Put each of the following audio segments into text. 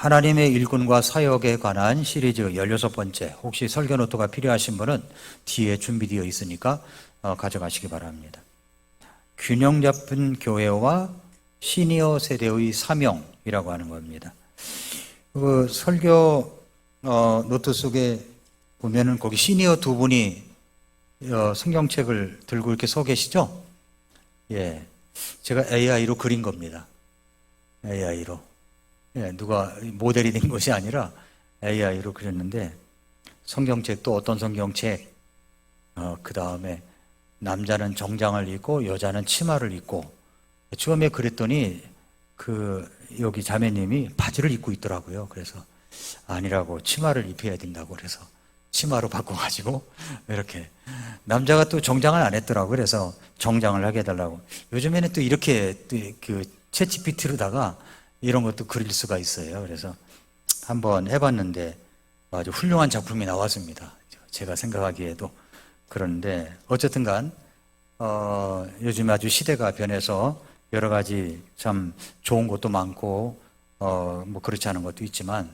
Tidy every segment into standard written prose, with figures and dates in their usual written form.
하나님의 일꾼과 사역에 관한 시리즈 16번째, 혹시 설교 노트가 필요하신 분은 뒤에 준비되어 있으니까 가져가시기 바랍니다. 균형 잡힌 교회와 시니어 세대의 사명이라고 하는 겁니다. 그 설교 노트 속에 보면은 거기 시니어 두 분이 성경책을 들고 이렇게 서 계시죠? 예, 제가 AI로 그린 겁니다. AI로. 예, 누가 모델이 된 것이 아니라 AI로 그렸는데, 성경책 또 어떤 성경책, 그 다음에 남자는 정장을 입고 여자는 치마를 입고, 처음에 그랬더니 여기 자매님이 바지를 입고 있더라고요. 그래서 아니라고, 치마를 입혀야 된다고 그래서 치마로 바꿔가지고 이렇게, 남자가 또 정장을 안 했더라고요. 그래서 정장을 하게 해달라고. 요즘에는 또 이렇게 챗GPT로다가 이런 것도 그릴 수가 있어요. 그래서 한번 해봤는데 아주 훌륭한 작품이 나왔습니다. 제가 생각하기에도. 그런데 어쨌든 간 요즘 아주 시대가 변해서 여러 가지 참 좋은 것도 많고 뭐 그렇지 않은 것도 있지만,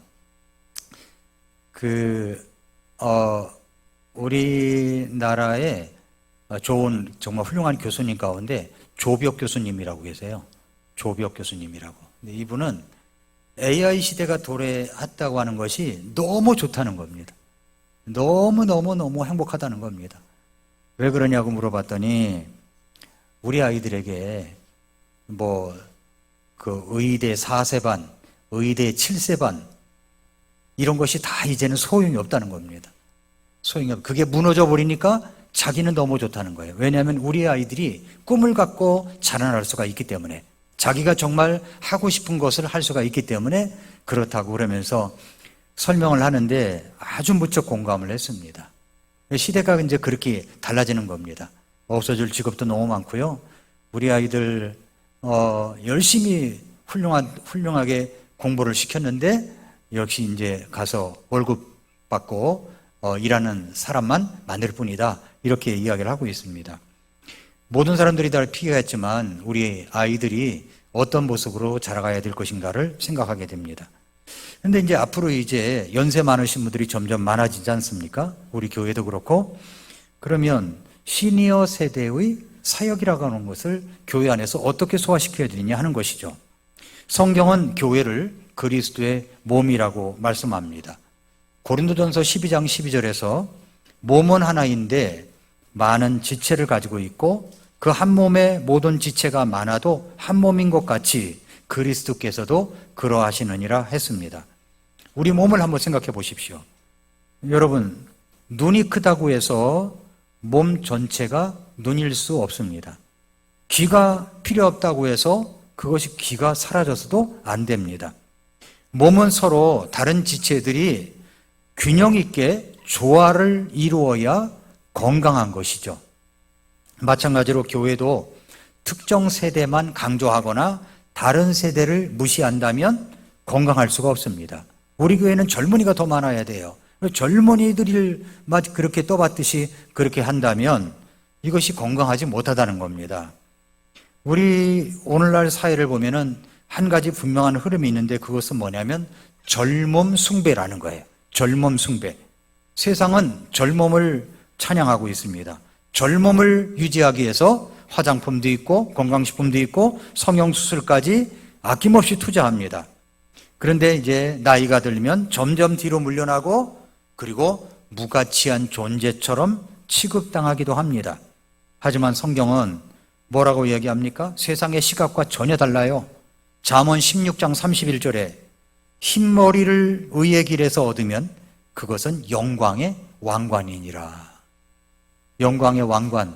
우리나라에 좋은 정말 훌륭한 교수님 가운데 조비옥 교수님이라고 계세요. 조비옥 교수님이라고. 근데 이분은 AI 시대가 도래했다고 하는 것이 너무 좋다는 겁니다. 너무 행복하다는 겁니다. 왜 그러냐고 물어봤더니, 우리 아이들에게 의대 4세반, 의대 7세반 이런 것이 다 이제는 소용이 없다는 겁니다. 그게 무너져 버리니까 자기는 너무 좋다는 거예요. 왜냐하면 우리 아이들이 꿈을 갖고 자라날 수가 있기 때문에, 자기가 정말 하고 싶은 것을 할 수가 있기 때문에 그렇다고 그러면서 설명을 하는데 아주 무척 공감을 했습니다. 시대가 이제 그렇게 달라지는 겁니다. 없어질 직업도 너무 많고요. 우리 아이들 열심히 훌륭하게 공부를 시켰는데 역시 이제 가서 월급 받고 일하는 사람만 만들 뿐이다, 이렇게 이야기를 하고 있습니다. 모든 사람들이 다 피해했지만 우리 아이들이 어떤 모습으로 자라가야 될 것인가를 생각하게 됩니다. 그런데 이제 앞으로 이제 연세 많으신 분들이 점점 많아지지 않습니까? 우리 교회도 그렇고. 그러면 시니어 세대의 사역이라고 하는 것을 교회 안에서 어떻게 소화시켜야 되느냐 하는 것이죠. 성경은 교회를 그리스도의 몸이라고 말씀합니다. 고린도전서 12장 12절에서 몸은 하나인데 많은 지체를 가지고 있고 그 한 몸에 모든 지체가 많아도 한 몸인 것 같이 그리스도께서도 그러하시느니라 했습니다. 우리 몸을 한번 생각해 보십시오. 여러분, 눈이 크다고 해서 몸 전체가 눈일 수 없습니다. 귀가 필요 없다고 해서 그것이 귀가 사라져서도 안 됩니다. 몸은 서로 다른 지체들이 균형 있게 조화를 이루어야 건강한 것이죠. 마찬가지로 교회도 특정 세대만 강조하거나 다른 세대를 무시한다면 건강할 수가 없습니다. 우리 교회는 젊은이가 더 많아야 돼요. 젊은이들을 그렇게 떠받듯이 그렇게 한다면 이것이 건강하지 못하다는 겁니다. 우리 오늘날 사회를 보면은 한 가지 분명한 흐름이 있는데, 그것은 뭐냐면 젊음 숭배라는 거예요. 젊음 숭배. 세상은 젊음을 찬양하고 있습니다. 젊음을 유지하기 위해서 화장품도 있고 건강식품도 있고 성형수술까지 아낌없이 투자합니다. 그런데 이제 나이가 들면 점점 뒤로 물러나고, 그리고 무가치한 존재처럼 취급당하기도 합니다. 하지만 성경은 뭐라고 이야기합니까? 세상의 시각과 전혀 달라요. 잠언 16장 31절에 흰머리를 의의 길에서 얻으면 그것은 영광의 왕관이니라. 영광의 왕관,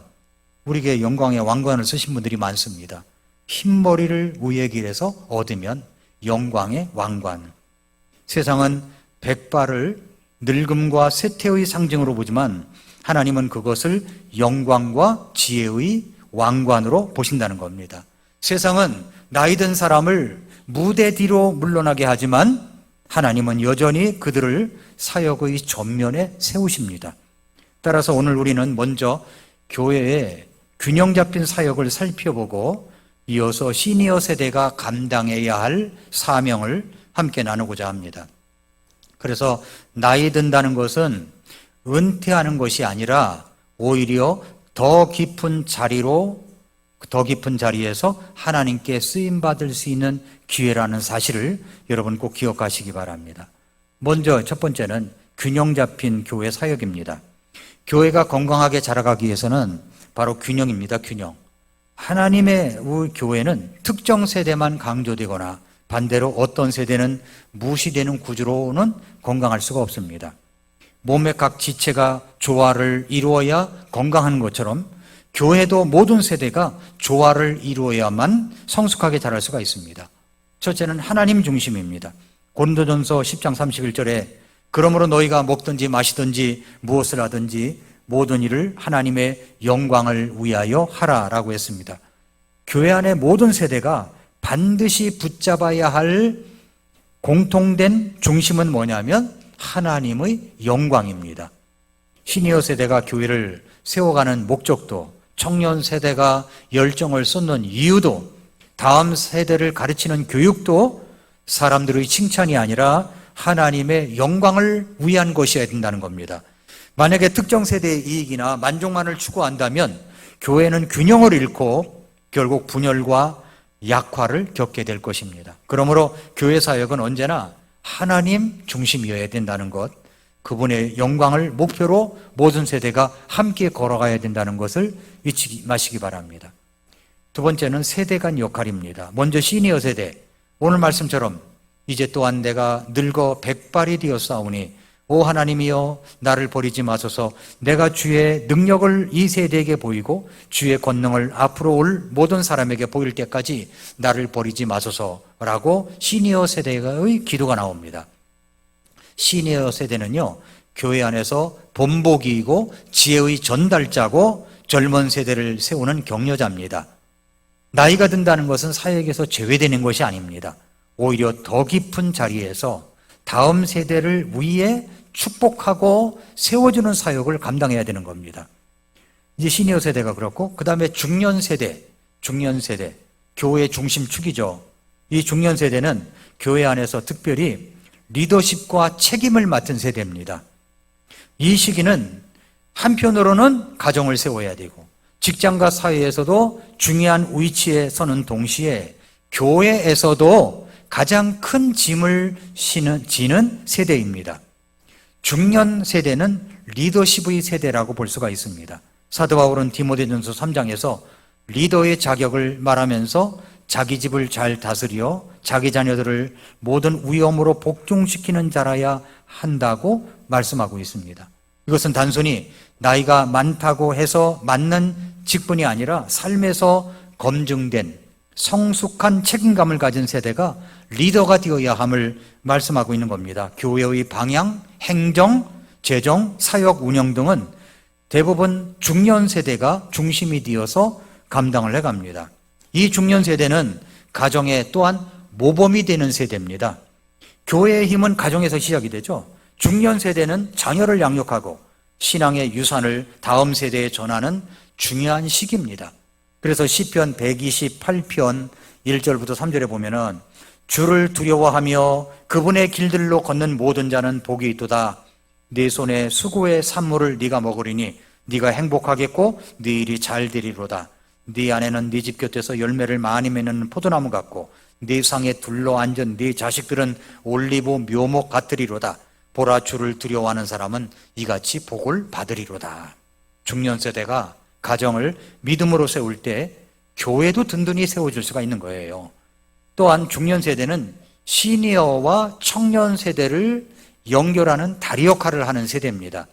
우리에게 영광의 왕관을 쓰신 분들이 많습니다. 흰머리를 의의 길에서 얻으면 영광의 왕관. 세상은 백발을 늙음과 쇠퇴의 상징으로 보지만 하나님은 그것을 영광과 지혜의 왕관으로 보신다는 겁니다. 세상은 나이 든 사람을 무대 뒤로 물러나게 하지만 하나님은 여전히 그들을 사역의 전면에 세우십니다. 따라서 오늘 우리는 먼저 교회의 균형 잡힌 사역을 살펴보고, 이어서 시니어 세대가 감당해야 할 사명을 함께 나누고자 합니다. 그래서 나이 든다는 것은 은퇴하는 것이 아니라 오히려 더 깊은 자리에서 하나님께 쓰임받을 수 있는 기회라는 사실을 여러분 꼭 기억하시기 바랍니다. 먼저 첫 번째는 균형 잡힌 교회 사역입니다. 교회가 건강하게 자라가기 위해서는 바로 균형입니다. 균형. 하나님의 교회는 특정 세대만 강조되거나 반대로 어떤 세대는 무시되는 구조로는 건강할 수가 없습니다. 몸의 각 지체가 조화를 이루어야 건강한 것처럼 교회도 모든 세대가 조화를 이루어야만 성숙하게 자랄 수가 있습니다. 첫째는 하나님 중심입니다. 고린도전서 10장 31절에 그러므로 너희가 먹든지 마시든지 무엇을 하든지 모든 일을 하나님의 영광을 위하여 하라라고 했습니다. 교회 안의 모든 세대가 반드시 붙잡아야 할 공통된 중심은 뭐냐면 하나님의 영광입니다. 시니어 세대가 교회를 세워가는 목적도, 청년 세대가 열정을 쏟는 이유도, 다음 세대를 가르치는 교육도 사람들의 칭찬이 아니라 하나님의 영광을 위한 것이어야 된다는 겁니다. 만약에 특정 세대의 이익이나 만족만을 추구한다면 교회는 균형을 잃고 결국 분열과 약화를 겪게 될 것입니다. 그러므로 교회 사역은 언제나 하나님 중심이어야 된다는 것, 그분의 영광을 목표로 모든 세대가 함께 걸어가야 된다는 것을 잊지 마시기 바랍니다. 두 번째는 세대 간 역할입니다. 먼저 시니어 세대, 오늘 말씀처럼 이제 또한 내가 늙어 백발이 되었사오니 오 하나님이여 나를 버리지 마소서. 내가 주의 능력을 이 세대에게 보이고 주의 권능을 앞으로 올 모든 사람에게 보일 때까지 나를 버리지 마소서라고 시니어 세대의 기도가 나옵니다. 시니어 세대는요, 교회 안에서 본보기이고 지혜의 전달자고 젊은 세대를 세우는 격려자입니다. 나이가 든다는 것은 사역에서 제외되는 것이 아닙니다. 오히려 더 깊은 자리에서 다음 세대를 위해 축복하고 세워주는 사역을 감당해야 되는 겁니다. 이제 시니어 세대가 그렇고, 그 다음에 중년 세대, 교회 중심축이죠. 이 중년 세대는 교회 안에서 특별히 리더십과 책임을 맡은 세대입니다. 이 시기는 한편으로는 가정을 세워야 되고 직장과 사회에서도 중요한 위치에 서는 동시에 교회에서도 가장 큰 짐을 지는 세대입니다. 중년 세대는 리더십의 세대라고 볼 수가 있습니다. 사도 바울은 디모데전서 3장에서 리더의 자격을 말하면서 자기 집을 잘 다스려 자기 자녀들을 모든 위엄으로 복종시키는 자라야 한다고 말씀하고 있습니다. 이것은 단순히 나이가 많다고 해서 맞는 직분이 아니라 삶에서 검증된 성숙한 책임감을 가진 세대가 리더가 되어야 함을 말씀하고 있는 겁니다. 교회의 방향, 행정, 재정, 사역, 운영 등은 대부분 중년 세대가 중심이 되어서 감당을 해갑니다. 이 중년 세대는 가정에 또한 모범이 되는 세대입니다. 교회의 힘은 가정에서 시작이 되죠. 중년 세대는 자녀를 양육하고 신앙의 유산을 다음 세대에 전하는 중요한 시기입니다. 그래서 시편 128편 1절부터 3절에 보면은 주를 두려워하며 그분의 길들로 걷는 모든 자는 복이 있도다. 네 손에 수고의 산물을 네가 먹으리니 네가 행복하겠고 네 일이 잘 되리로다. 네 아내는 네 집 곁에서 열매를 많이 맺는 포도나무 같고 네 상에 둘러앉은 네 자식들은 올리브 묘목 같으리로다. 보라, 주를 두려워하는 사람은 이같이 복을 받으리로다. 중년 세대가 가정을 믿음으로 세울 때 교회도 든든히 세워줄 수가 있는 거예요. 또한 중년 세대는 시니어와 청년 세대를 연결하는 다리 역할을 하는 세대입니다.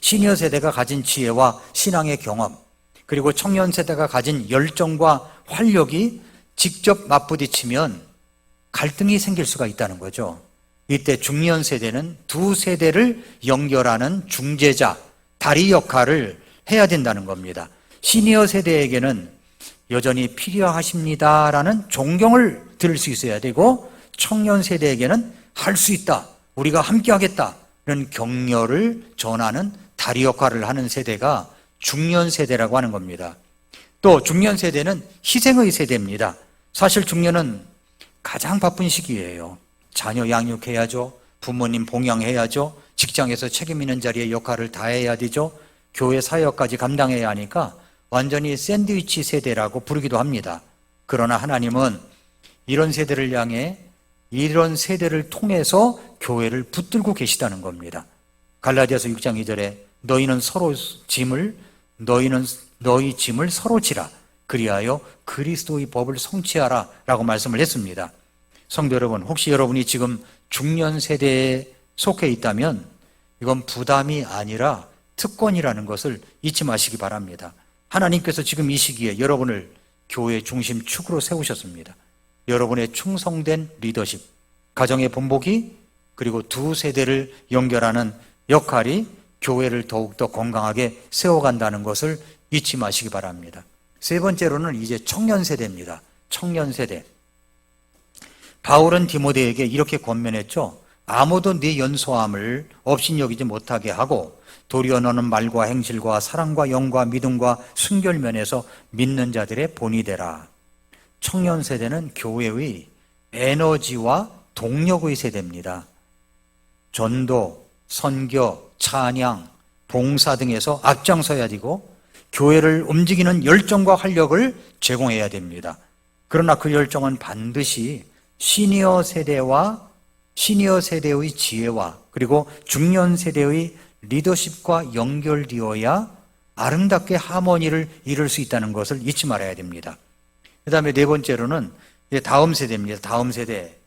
시니어 세대가 가진 지혜와 신앙의 경험, 그리고 청년 세대가 가진 열정과 활력이 직접 맞부딪히면 갈등이 생길 수가 있다는 거죠. 이때 중년 세대는 두 세대를 연결하는 중재자, 다리 역할을 해야 된다는 겁니다. 시니어 세대에게는 여전히 필요하십니다라는 존경을 들을 수 있어야 되고, 청년 세대에게는 할 수 있다, 우리가 함께 하겠다는 격려를 전하는 다리 역할을 하는 세대가 중년 세대라고 하는 겁니다. 또 중년 세대는 희생의 세대입니다. 사실 중년은 가장 바쁜 시기예요. 자녀 양육해야죠. 부모님 봉양해야죠. 직장에서 책임 있는 자리에 역할을 다해야 되죠. 교회 사역까지 감당해야 하니까 완전히 샌드위치 세대라고 부르기도 합니다. 그러나 하나님은 이런 세대를 향해 이런 세대를 통해서 교회를 붙들고 계시다는 겁니다. 갈라디아서 6장 2절에 너희 짐을 서로 지라 그리하여 그리스도의 법을 성취하라 라고 말씀을 했습니다. 성도 여러분, 혹시 여러분이 지금 중년 세대에 속해 있다면 이건 부담이 아니라 특권이라는 것을 잊지 마시기 바랍니다. 하나님께서 지금 이 시기에 여러분을 교회 중심 축으로 세우셨습니다. 여러분의 충성된 리더십, 가정의 본보기, 그리고 두 세대를 연결하는 역할이 교회를 더욱더 건강하게 세워간다는 것을 잊지 마시기 바랍니다. 세 번째로는 이제 청년 세대입니다. 청년 세대. 바울은 디모데에게 이렇게 권면했죠. 아무도 네 연소함을 업신여기지 못하게 하고 도리어 너는 말과 행실과 사랑과 영과 믿음과 순결면에서 믿는 자들의 본이 되라. 청년 세대는 교회의 에너지와 동력의 세대입니다. 전도, 선교, 찬양, 봉사 등에서 앞장서야 되고 교회를 움직이는 열정과 활력을 제공해야 됩니다. 그러나 그 열정은 반드시 시니어 세대의 지혜와 그리고 중년 세대의 리더십과 연결되어야 아름답게 하모니를 이룰 수 있다는 것을 잊지 말아야 됩니다. 그 다음에 네 번째로는 다음 세대입니다. 다음 세대.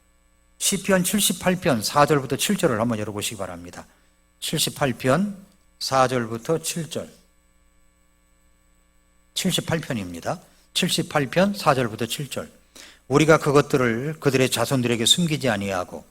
시편 78편 4절부터 7절을 한번 열어보시기 바랍니다. 78편 4절부터 7절. 78편입니다. 78편 4절부터 7절. 우리가 그것들을 그들의 자손들에게 숨기지 아니하고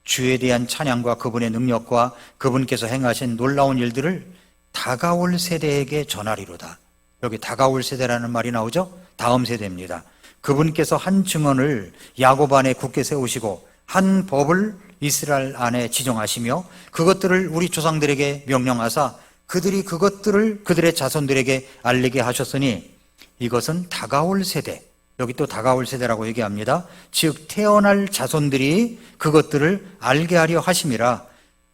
주에 대한 찬양과 그분의 능력과 그분께서 행하신 놀라운 일들을 다가올 세대에게 전하리로다. 여기 다가올 세대라는 말이 나오죠? 다음 세대입니다. 그분께서 한 증언을 야곱 안에 굳게 세우시고 한 법을 이스라엘 안에 지정하시며 그것들을 우리 조상들에게 명령하사 그들이 그것들을 그들의 자손들에게 알리게 하셨으니 이것은 다가올 세대, 여기 또 다가올 세대라고 얘기합니다. 즉 태어날 자손들이 그것들을 알게 하려 하심이라.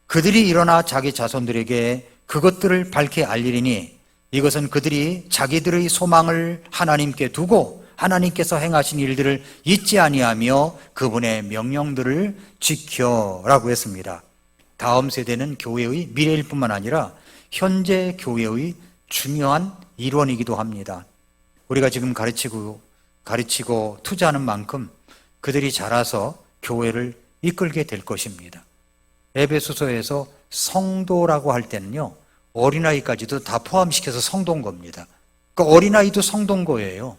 그들이 일어나 자기 자손들에게 그것들을 밝히 알리리니 이것은 그들이 자기들의 소망을 하나님께 두고 하나님께서 행하신 일들을 잊지 아니하며 그분의 명령들을 지켜라고 했습니다. 다음 세대는 교회의 미래일 뿐만 아니라 현재 교회의 중요한 일원이기도 합니다. 우리가 지금 가르치고 투자하는 만큼 그들이 자라서 교회를 이끌게 될 것입니다. 에베소서에서 성도라고 할 때는요, 어린아이까지도 다 포함시켜서 성도인 겁니다. 그러니까 어린아이도 성도인 거예요.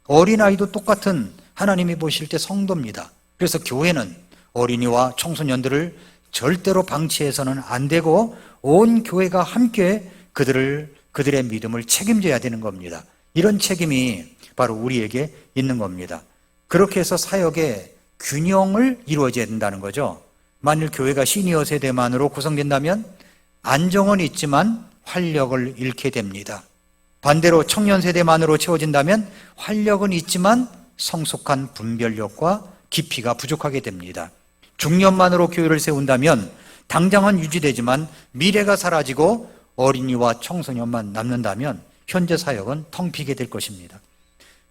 어린아이도 똑같은 하나님이 보실 때 성도입니다. 그래서 교회는 어린이와 청소년들을 절대로 방치해서는 안 되고 온 교회가 함께 그들의 믿음을 책임져야 되는 겁니다. 이런 책임이 바로 우리에게 있는 겁니다. 그렇게 해서 사역의 균형을 이루어져야 된다는 거죠. 만일 교회가 시니어 세대만으로 구성된다면 안정은 있지만 활력을 잃게 됩니다. 반대로 청년 세대만으로 채워진다면 활력은 있지만 성숙한 분별력과 깊이가 부족하게 됩니다. 중년만으로 교회를 세운다면 당장은 유지되지만 미래가 사라지고 어린이와 청소년만 남는다면 현재 사역은 텅 비게 될 것입니다.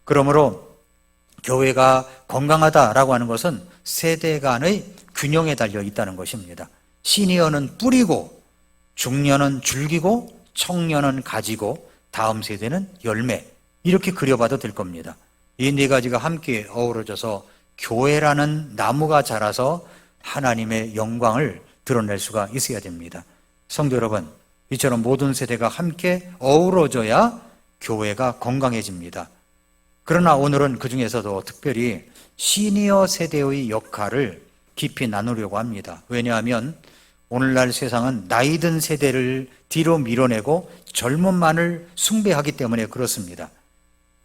그러므로 교회가 건강하다라고 하는 것은 세대 간의 균형에 달려 있다는 것입니다. 시니어는 뿌리고 중년은 줄기고 청년은 가지고 다음 세대는 열매, 이렇게 그려봐도 될 겁니다. 이 네 가지가 함께 어우러져서 교회라는 나무가 자라서 하나님의 영광을 드러낼 수가 있어야 됩니다. 성도 여러분, 이처럼 모든 세대가 함께 어우러져야 교회가 건강해집니다. 그러나 오늘은 그 중에서도 특별히 시니어 세대의 역할을 깊이 나누려고 합니다. 왜냐하면 오늘날 세상은 나이 든 세대를 뒤로 밀어내고 젊은만을 숭배하기 때문에 그렇습니다.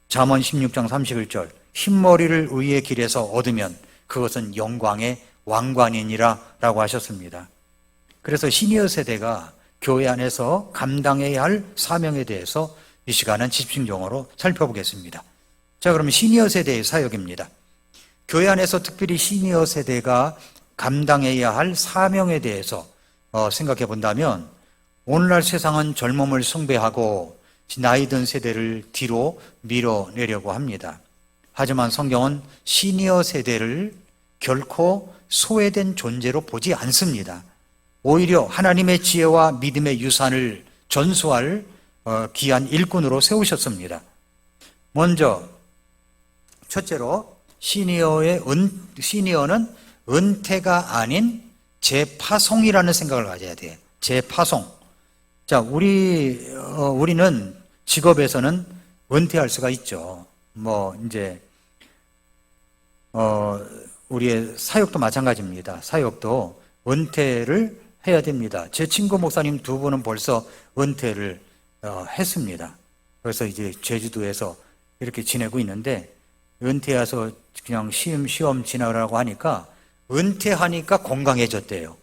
잠언 16장 31절, 흰머리를 의의 길에서 얻으면 그것은 영광의 왕관이니라 라고 하셨습니다. 그래서 시니어 세대가 교회 안에서 감당해야 할 사명에 대해서 이 시간은 집중적으로 살펴보겠습니다. 자, 그럼 시니어 세대의 사역입니다. 교회 안에서 특별히 시니어 세대가 감당해야 할 사명에 대해서 생각해 본다면, 오늘날 세상은 젊음을 숭배하고 나이 든 세대를 뒤로 밀어내려고 합니다. 하지만 성경은 시니어 세대를 결코 소외된 존재로 보지 않습니다. 오히려 하나님의 지혜와 믿음의 유산을 전수할 귀한 일꾼으로 세우셨습니다. 먼저 첫째로 시니어는 은퇴가 아닌 재파송이라는 생각을 가져야 돼요. 재파송. 자, 우리는 직업에서는 은퇴할 수가 있죠. 우리의 사역도 마찬가지입니다. 사역도 은퇴를 해야 됩니다. 제 친구 목사님 두 분은 벌써 은퇴를 했습니다. 그래서 이제 제주도에서 이렇게 지내고 있는데, 은퇴해서 그냥 쉬엄쉬엄 지나가라고 하니까 은퇴하니까 건강해졌대요.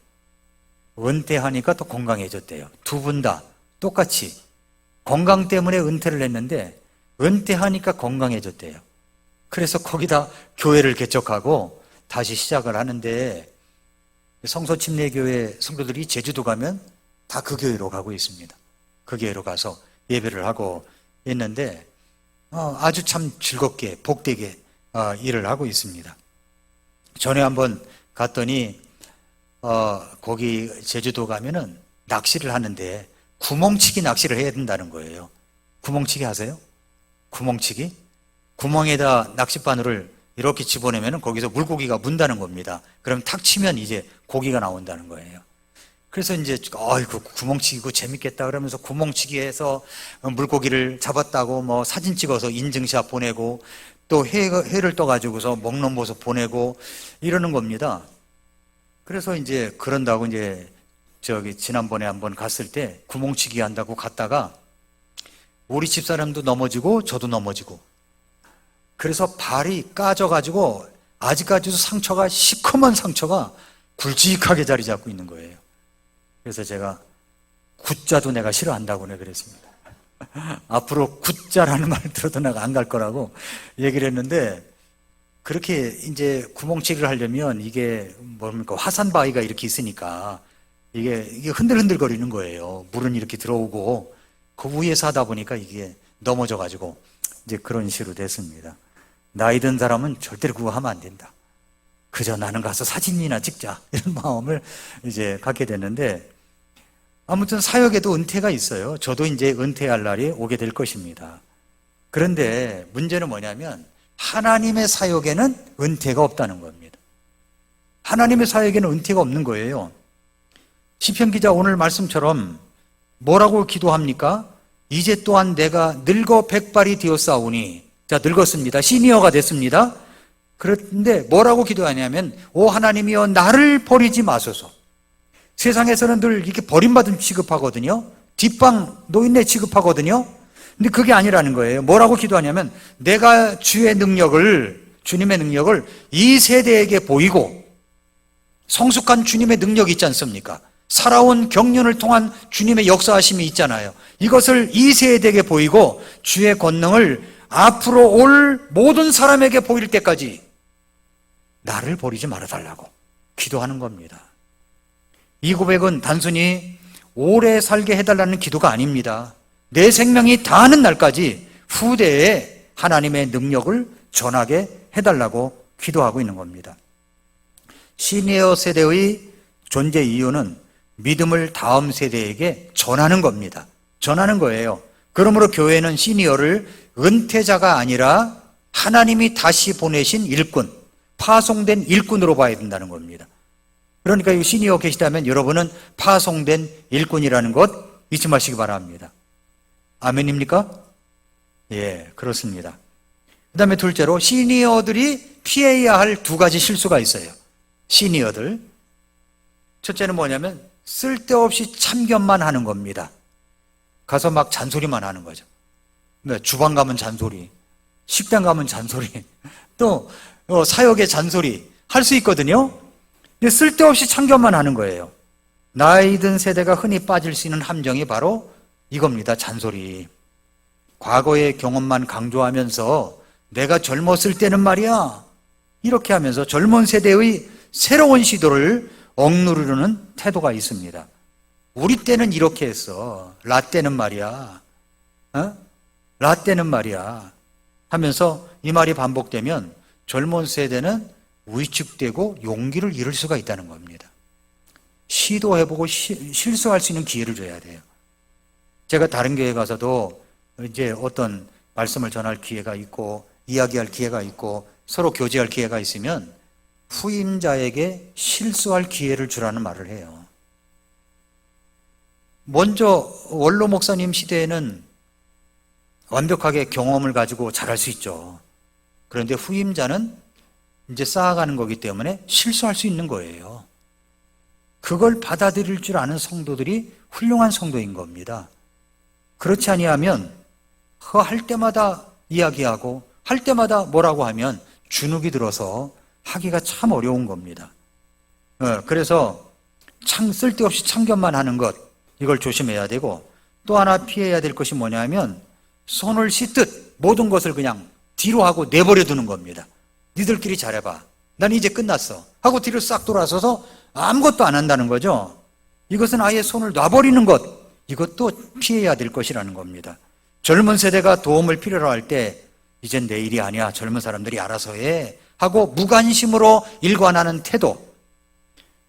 은퇴하니까 또 건강해졌대요. 두 분 다 똑같이 건강 때문에 은퇴를 했는데 은퇴하니까 건강해졌대요. 그래서 거기다 교회를 개척하고 다시 시작을 하는데, 성소침례교회 성도들이 제주도 가면 다 그 교회로 가고 있습니다. 그 교회로 가서 예배를 하고 있는데 아주 참 즐겁게 복되게 일을 하고 있습니다. 전에 한번 갔더니 거기 제주도 가면은 낚시를 하는데 구멍치기 낚시를 해야 된다는 거예요. 구멍치기 하세요? 구멍치기? 구멍에다 낚싯바늘을 이렇게 집어내면 거기서 물고기가 문다는 겁니다. 그럼 탁 치면 이제 고기가 나온다는 거예요. 그래서 이제 아이고 구멍치기고 재밌겠다 그러면서 구멍치기해서 물고기를 잡았다고 사진 찍어서 인증샷 보내고, 또 회를 떠가지고서 먹는 모습 보내고 이러는 겁니다. 그래서 이제 그런다고 이제 지난번에 한번 갔을 때 구멍치기 한다고 갔다가 우리 집사람도 넘어지고 저도 넘어지고, 그래서 발이 까져가지고 아직까지도 상처가, 시커먼 상처가 굵직하게 자리 잡고 있는 거예요. 그래서 제가 굿자도 내가 싫어한다고 그랬습니다. 앞으로 굿자라는 말 들어도 내가 안 갈 거라고 얘기를 했는데, 그렇게 이제 구멍치기를 하려면 이게 뭡니까, 화산바위가 이렇게 있으니까 이게 흔들흔들 거리는 거예요. 물은 이렇게 들어오고 그 위에서 하다 보니까 이게 넘어져가지고 이제 그런 식으로 됐습니다. 나이 든 사람은 절대로 그거 하면 안 된다. 그저 나는 가서 사진이나 찍자, 이런 마음을 이제 갖게 됐는데, 아무튼 사역에도 은퇴가 있어요. 저도 이제 은퇴할 날이 오게 될 것입니다. 그런데 문제는 뭐냐면 하나님의 사역에는 은퇴가 없다는 겁니다. 하나님의 사역에는 은퇴가 없는 거예요. 시편 기자 오늘 말씀처럼 뭐라고 기도합니까? 이제 또한 내가 늙어 백발이 되었사오니, 자, 늙었습니다. 시니어가 됐습니다. 그런데 뭐라고 기도하냐면, 오 하나님이여 나를 버리지 마소서. 세상에서는 늘 이렇게 버림받은 취급하거든요. 뒷방 노인네 취급하거든요. 근데 그게 아니라는 거예요. 뭐라고 기도하냐면, 내가 주님의 능력을 이 세대에게 보이고, 성숙한 주님의 능력이 있지 않습니까? 살아온 경륜을 통한 주님의 역사하심이 있잖아요. 이것을 이 세대에게 보이고 주의 권능을 앞으로 올 모든 사람에게 보일 때까지 나를 버리지 말아달라고 기도하는 겁니다. 이 고백은 단순히 오래 살게 해달라는 기도가 아닙니다. 내 생명이 다하는 날까지 후대에 하나님의 능력을 전하게 해달라고 기도하고 있는 겁니다. 시니어 세대의 존재 이유는 믿음을 다음 세대에게 전하는 겁니다. 전하는 거예요. 그러므로 교회는 시니어를 은퇴자가 아니라 하나님이 다시 보내신 일꾼, 파송된 일꾼으로 봐야 된다는 겁니다. 그러니까 이 시니어 계시다면 여러분은 파송된 일꾼이라는 것 잊지 마시기 바랍니다. 아멘입니까? 예, 그렇습니다. 그 다음에 둘째로 시니어들이 피해야 할 두 가지 실수가 있어요. 시니어들. 첫째는 뭐냐면 쓸데없이 참견만 하는 겁니다. 가서 막 잔소리만 하는 거죠. 주방 가면 잔소리, 식당 가면 잔소리, 또 사역에 잔소리 할 수 있거든요. 근데 쓸데없이 참견만 하는 거예요. 나이 든 세대가 흔히 빠질 수 있는 함정이 바로 이겁니다. 잔소리. 과거의 경험만 강조하면서 내가 젊었을 때는 말이야, 이렇게 하면서 젊은 세대의 새로운 시도를 억누르는 태도가 있습니다. 우리 때는 이렇게 했어. 라떼는 말이야. 라떼는 말이야. 하면서 이 말이 반복되면 젊은 세대는 위축되고 용기를 잃을 수가 있다는 겁니다. 시도해보고 실수할 수 있는 기회를 줘야 돼요. 제가 다른 교회 가서도 이제 어떤 말씀을 전할 기회가 있고 이야기할 기회가 있고 서로 교제할 기회가 있으면 후임자에게 실수할 기회를 주라는 말을 해요. 먼저 원로 목사님 시대에는 완벽하게 경험을 가지고 잘할 수 있죠. 그런데 후임자는 이제 쌓아가는 거기 때문에 실수할 수 있는 거예요. 그걸 받아들일 줄 아는 성도들이 훌륭한 성도인 겁니다. 그렇지 아니하면 할 때마다 이야기하고 할 때마다 뭐라고 하면 주눅이 들어서 하기가 참 어려운 겁니다. 그래서 쓸데없이 참견만 하는 것, 이걸 조심해야 되고, 또 하나 피해야 될 것이 뭐냐면 손을 씻듯 모든 것을 그냥 뒤로 하고 내버려 두는 겁니다. 니들끼리 잘해봐. 난 이제 끝났어. 하고 뒤로 싹 돌아서서 아무것도 안 한다는 거죠. 이것은 아예 손을 놔버리는 것, 이것도 피해야 될 것이라는 겁니다. 젊은 세대가 도움을 필요로 할 때 이젠 내 일이 아니야. 젊은 사람들이 알아서 해. 하고 무관심으로 일관하는 태도.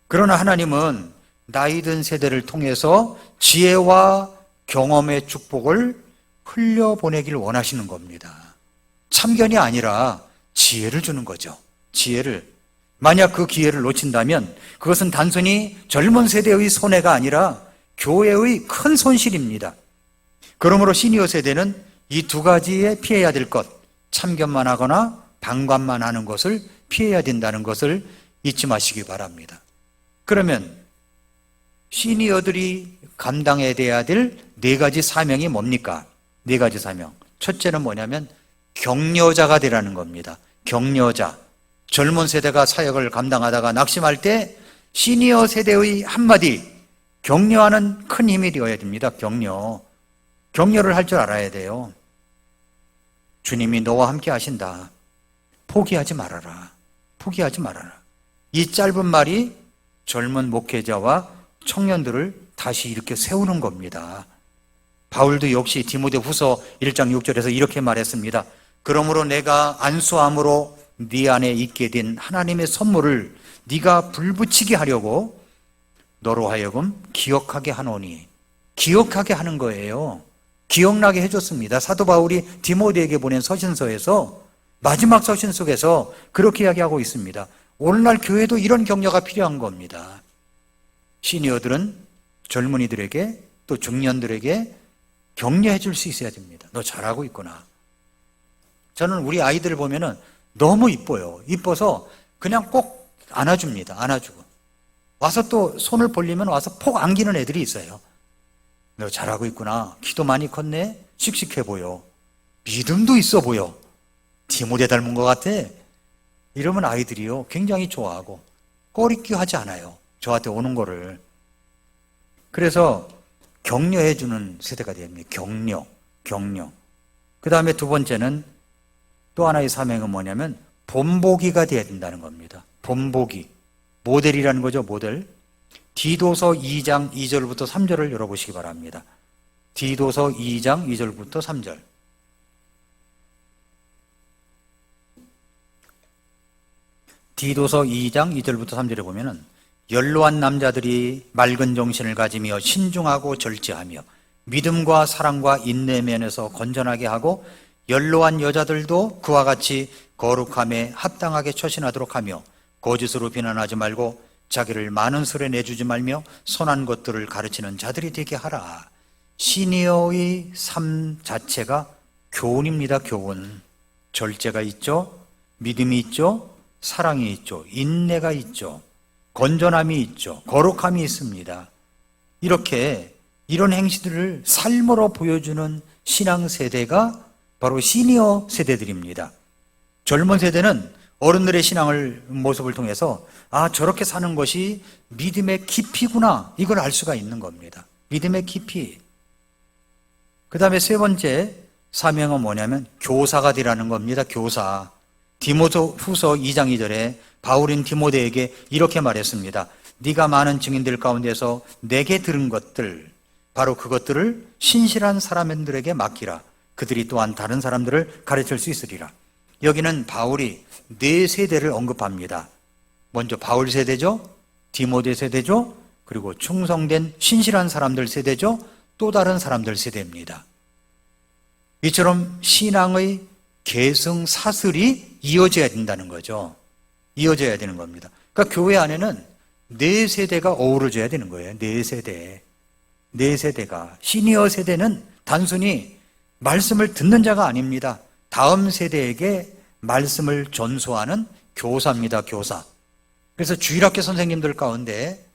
그러나 하나님은 나이 든 세대를 통해서 지혜와 경험의 축복을 흘려보내길 원하시는 겁니다. 참견이 아니라 지혜를 주는 거죠. 지혜를. 만약 그 기회를 놓친다면 그것은 단순히 젊은 세대의 손해가 아니라 교회의 큰 손실입니다. 그러므로 시니어 세대는 이 두 가지에 피해야 될 것, 참견만 하거나 방관만 하는 것을 피해야 된다는 것을 잊지 마시기 바랍니다. 그러면 시니어들이 감당해야 될 네 가지 사명이 뭡니까? 네 가지 사명. 첫째는 뭐냐면 격려자가 되라는 겁니다. 격려자. 젊은 세대가 사역을 감당하다가 낙심할 때 시니어 세대의 한마디 격려하는 큰 힘이 되어야 됩니다. 격려를 할 줄 알아야 돼요. 주님이 너와 함께 하신다. 포기하지 말아라. 포기하지 말아라. 이 짧은 말이 젊은 목회자와 청년들을 다시 이렇게 세우는 겁니다. 바울도 역시 디모데후서 1장 6절에서 이렇게 말했습니다. 그러므로 내가 안수함으로 네 안에 있게 된 하나님의 선물을 네가 불붙이게 하려고 너로 하여금 기억하게 하노니. 기억하게 하는 거예요. 기억나게 해줬습니다. 사도 바울이 디모데에게 보낸 서신서에서 마지막 서신 속에서 그렇게 이야기하고 있습니다. 오늘날 교회도 이런 격려가 필요한 겁니다. 시니어들은 젊은이들에게 또 중년들에게 격려해 줄 수 있어야 됩니다. 너 잘하고 있구나. 저는 우리 아이들을 보면은 너무 이뻐요. 이뻐서 그냥 꼭 안아줍니다. 안아주고. 와서 또 손을 벌리면 와서 폭 안기는 애들이 있어요. 너 잘하고 있구나. 키도 많이 컸네. 씩씩해 보여. 믿음도 있어 보여. 디모데 닮은 것 같아. 이러면 아이들이요 굉장히 좋아하고 꺼리끼 하지 않아요. 저한테 오는 거를. 그래서 격려해 주는 세대가 됩니다. 격려. 그 다음에 두 번째는 또 하나의 사명은 뭐냐면 본보기가 되어야 된다는 겁니다. 본보기. 모델이라는 거죠. 모델. 디도서 2장 2절부터 3절을 열어보시기 바랍니다. 디도서 2장 2절부터 3절. 디도서 2장 2절부터 3절에 보면은 연로한 남자들이 맑은 정신을 가지며 신중하고 절제하며 믿음과 사랑과 인내 면에서 건전하게 하고 연로한 여자들도 그와 같이 거룩함에 합당하게 처신하도록 하며 거짓으로 비난하지 말고 자기를 많은 술에 내주지 말며 선한 것들을 가르치는 자들이 되게 하라. 시니어의 삶 자체가 교훈입니다. 교훈. 절제가 있죠. 믿음이 있죠. 사랑이 있죠. 인내가 있죠. 건전함이 있죠. 거룩함이 있습니다. 이렇게 이런 행실들을 삶으로 보여주는 신앙 세대가 바로 시니어 세대들입니다. 젊은 세대는 어른들의 신앙을 모습을 통해서 저렇게 사는 것이 믿음의 깊이구나 이걸 알 수가 있는 겁니다. 믿음의 깊이. 그 다음에 세 번째 사명은 뭐냐면 교사가 되라는 겁니다. 교사. 디모데후서 2장 2절에 바울인 디모데에게 이렇게 말했습니다. 네가 많은 증인들 가운데서 내게 들은 것들, 바로 그것들을 신실한 사람들에게 맡기라. 그들이 또한 다른 사람들을 가르칠 수 있으리라. 여기는 바울이 네 세대를 언급합니다. 먼저 바울 세대죠, 디모데 세대죠, 그리고 충성된 신실한 사람들 세대죠, 또 다른 사람들 세대입니다. 이처럼 신앙의 계승 사슬이 이어져야 된다는 거죠. 이어져야 되는 겁니다. 그러니까 교회 안에는 네 세대가 어우러져야 되는 거예요. 네 세대. 네 세대가. 시니어 세대는 단순히 말씀을 듣는 자가 아닙니다. 다음 세대에게 말씀을 전수하는 교사입니다. 교사. 그래서 주일학교 선생님들 가운데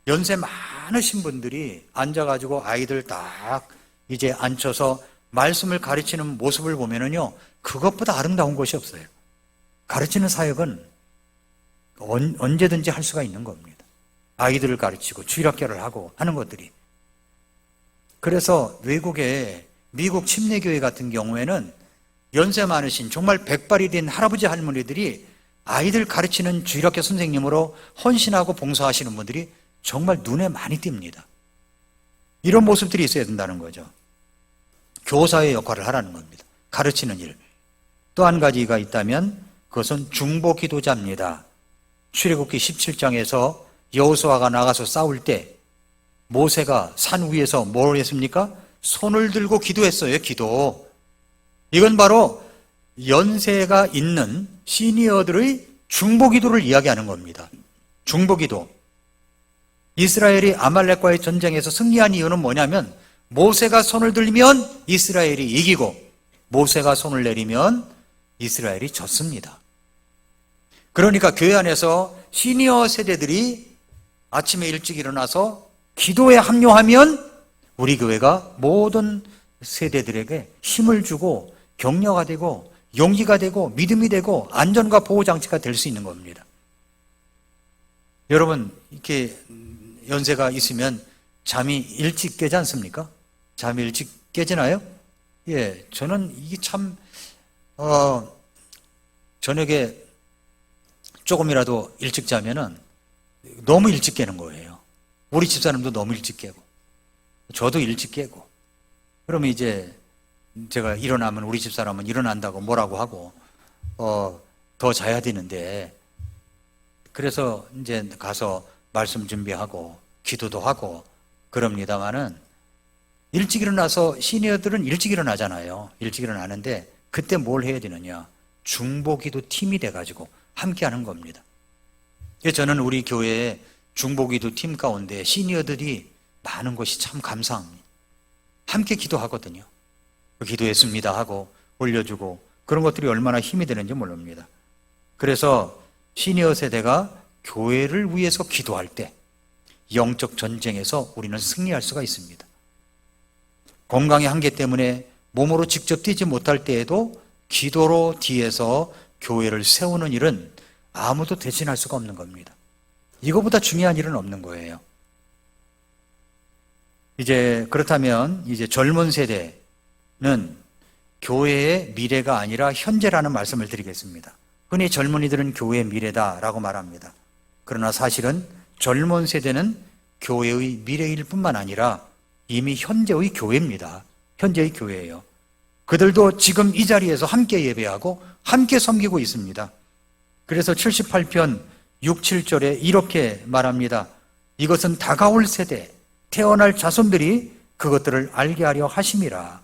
연세 많으신 분들이 앉아가지고 아이들 딱 이제 앉혀서 말씀을 가르치는 모습을 보면은요, 그것보다 아름다운 것이 없어요. 가르치는 사역은 언제든지 할 수가 있는 겁니다. 아이들을 가르치고 주일학교를 하고 하는 것들이. 그래서 외국에 미국 침례교회 같은 경우에는 연세 많으신 정말 백발이 된 할아버지 할머니들이 아이들 가르치는 주일학교 선생님으로 헌신하고 봉사하시는 분들이 정말 눈에 많이 띕니다. 이런 모습들이 있어야 된다는 거죠. 교사의 역할을 하라는 겁니다. 가르치는 일. 또 한 가지가 있다면 그것은 중보 기도자입니다. 출애굽기 17장에서 여호수아가 나가서 싸울 때 모세가 산 위에서 뭘 했습니까? 손을 들고 기도했어요. 기도. 이건 바로 연세가 있는 시니어들의 중보 기도를 이야기하는 겁니다. 중보 기도. 이스라엘이 아말렉과의 전쟁에서 승리한 이유는 뭐냐면 모세가 손을 들면 이스라엘이 이기고 모세가 손을 내리면 이스라엘이 졌습니다. 그러니까 교회 안에서 시니어 세대들이 아침에 일찍 일어나서 기도에 합류하면 우리 교회가 모든 세대들에게 힘을 주고 격려가 되고 용기가 되고 믿음이 되고 안전과 보호장치가 될 수 있는 겁니다. 여러분, 이렇게 연세가 있으면 잠이 일찍 깨지 않습니까? 잠이 일찍 깨지나요? 예, 저는 이게 참 저녁에 조금이라도 일찍 자면은 너무 일찍 깨는 거예요. 우리 집사람도 너무 일찍 깨고 저도 일찍 깨고 그러면 이제 제가 일어나면 우리 집사람은 일어난다고 뭐라고 하고 더 자야 되는데 그래서 이제 가서 말씀 준비하고 기도도 하고 그럽니다마는 일찍 일어나서 시니어들은 일찍 일어나잖아요. 일찍 일어나는데 그때 뭘 해야 되느냐? 중보기도 팀이 돼가지고 함께 하는 겁니다. 저는 우리 교회에 중보기도 팀 가운데 시니어들이 많은 것이 참 감사합니다. 함께 기도하거든요. 기도했습니다 하고 올려주고 그런 것들이 얼마나 힘이 되는지 모릅니다. 그래서 시니어 세대가 교회를 위해서 기도할 때 영적 전쟁에서 우리는 승리할 수가 있습니다. 건강의 한계 때문에 몸으로 직접 뛰지 못할 때에도 기도로 뒤에서 교회를 세우는 일은 아무도 대신할 수가 없는 겁니다. 이거보다 중요한 일은 없는 거예요. 이제 그렇다면 이제 젊은 세대는 교회의 미래가 아니라 현재라는 말씀을 드리겠습니다. 흔히 젊은이들은 교회의 미래다라고 말합니다. 그러나 사실은 젊은 세대는 교회의 미래일 뿐만 아니라 이미 현재의 교회입니다. 현재의 교회예요. 그들도 지금 이 자리에서 함께 예배하고 함께 섬기고 있습니다. 그래서 78편 6, 7절에 이렇게 말합니다. 이것은 다가올 세대, 태어날 자손들이 그것들을 알게 하려 하심이라.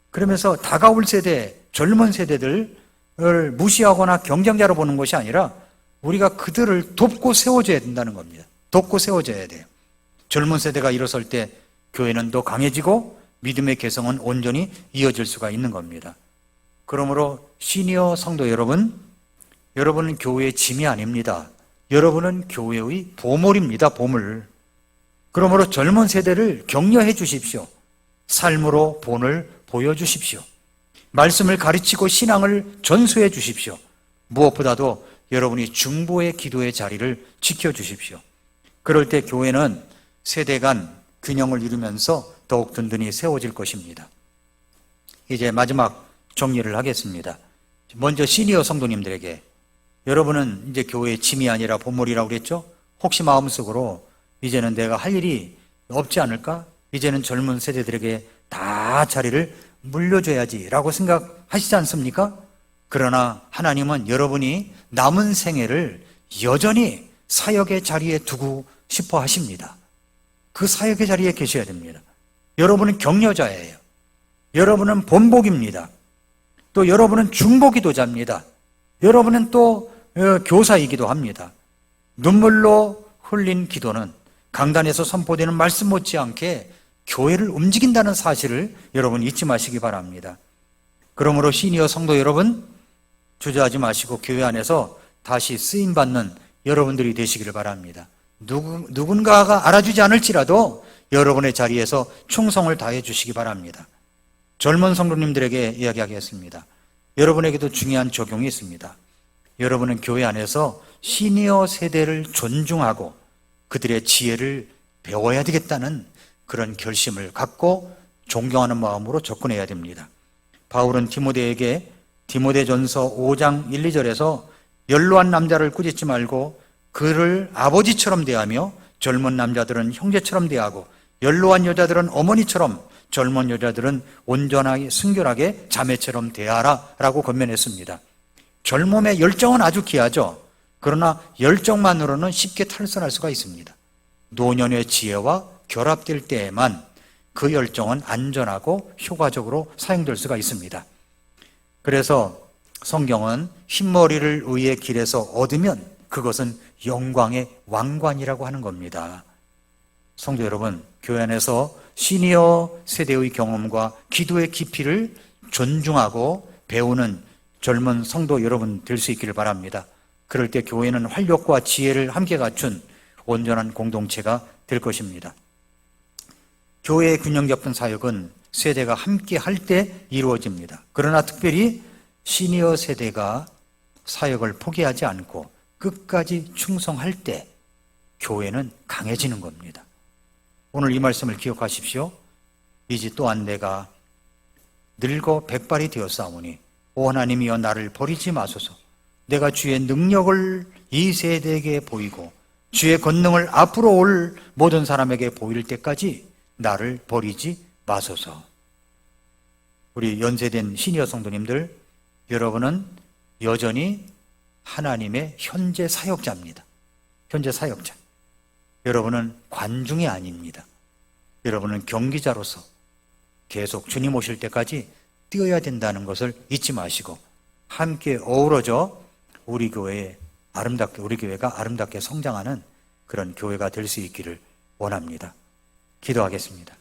그러면서 다가올 세대, 젊은 세대들을 무시하거나 경쟁자로 보는 것이 아니라 우리가 그들을 돕고 세워줘야 된다는 겁니다. 돕고 세워줘야 돼요. 젊은 세대가 일어설 때 교회는 더 강해지고 믿음의 개성은 온전히 이어질 수가 있는 겁니다. 그러므로 시니어 성도 여러분, 여러분은 교회의 짐이 아닙니다. 여러분은 교회의 보물입니다. 보물. 그러므로 젊은 세대를 격려해 주십시오. 삶으로 본을 보여주십시오. 말씀을 가르치고 신앙을 전수해 주십시오. 무엇보다도 여러분이 중보의 기도의 자리를 지켜주십시오. 그럴 때 교회는 세대 간 균형을 이루면서 더욱 든든히 세워질 것입니다. 이제 마지막 정리를 하겠습니다. 먼저 시니어 성도님들에게, 여러분은 이제 교회의 짐이 아니라 본물이라고 그랬죠? 혹시 마음속으로 이제는 내가 할 일이 없지 않을까? 이제는 젊은 세대들에게 다 자리를 물려줘야지 라고 생각하시지 않습니까? 그러나 하나님은 여러분이 남은 생애를 여전히 사역의 자리에 두고 싶어 하십니다. 그 사역의 자리에 계셔야 됩니다. 여러분은 격려자예요. 여러분은 본복입니다. 또 여러분은 중보기도자입니다. 여러분은 또 교사이기도 합니다. 눈물로 흘린 기도는 강단에서 선포되는 말씀 못지않게 교회를 움직인다는 사실을 여러분 잊지 마시기 바랍니다. 그러므로 시니어 성도 여러분, 주저하지 마시고 교회 안에서 다시 쓰임받는 여러분들이 되시기를 바랍니다. 누군가가 알아주지 않을지라도 여러분의 자리에서 충성을 다해 주시기 바랍니다. 젊은 성도님들에게 이야기하겠습니다. 여러분에게도 중요한 적용이 있습니다. 여러분은 교회 안에서 시니어 세대를 존중하고 그들의 지혜를 배워야 되겠다는 그런 결심을 갖고 존경하는 마음으로 접근해야 됩니다. 바울은 디모데에게 디모데전서 5장 1, 2절에서 연로한 남자를 꾸짖지 말고 그를 아버지처럼 대하며 젊은 남자들은 형제처럼 대하고 연로한 여자들은 어머니처럼 젊은 여자들은 온전하게 순결하게 자매처럼 대하라 라고 권면했습니다. 젊음의 열정은 아주 귀하죠. 그러나 열정만으로는 쉽게 탈선할 수가 있습니다. 노년의 지혜와 결합될 때에만 그 열정은 안전하고 효과적으로 사용될 수가 있습니다. 그래서 성경은 흰머리를 의의 길에서 얻으면 그것은 영광의 왕관이라고 하는 겁니다. 성도 여러분, 교회 안에서 시니어 세대의 경험과 기도의 깊이를 존중하고 배우는 젊은 성도 여러분 될 수 있기를 바랍니다. 그럴 때 교회는 활력과 지혜를 함께 갖춘 온전한 공동체가 될 것입니다. 교회의 균형 잡힌 사역은 세대가 함께 할 때 이루어집니다. 그러나 특별히 시니어 세대가 사역을 포기하지 않고 끝까지 충성할 때 교회는 강해지는 겁니다. 오늘 이 말씀을 기억하십시오. 이제 또한 내가 늙어 백발이 되었사오니 오 하나님이여 나를 버리지 마소서. 내가 주의 능력을 이 세대에게 보이고 주의 권능을 앞으로 올 모든 사람에게 보일 때까지 나를 버리지 마소서. 우리 연세된 시니어 성도님들, 여러분은 여전히 하나님의 현재 사역자입니다. 현재 사역자. 여러분은 관중이 아닙니다. 여러분은 경기자로서 계속 주님 오실 때까지 뛰어야 된다는 것을 잊지 마시고 함께 어우러져 우리 교회가 아름답게 성장하는 그런 교회가 될 수 있기를 원합니다. 기도하겠습니다.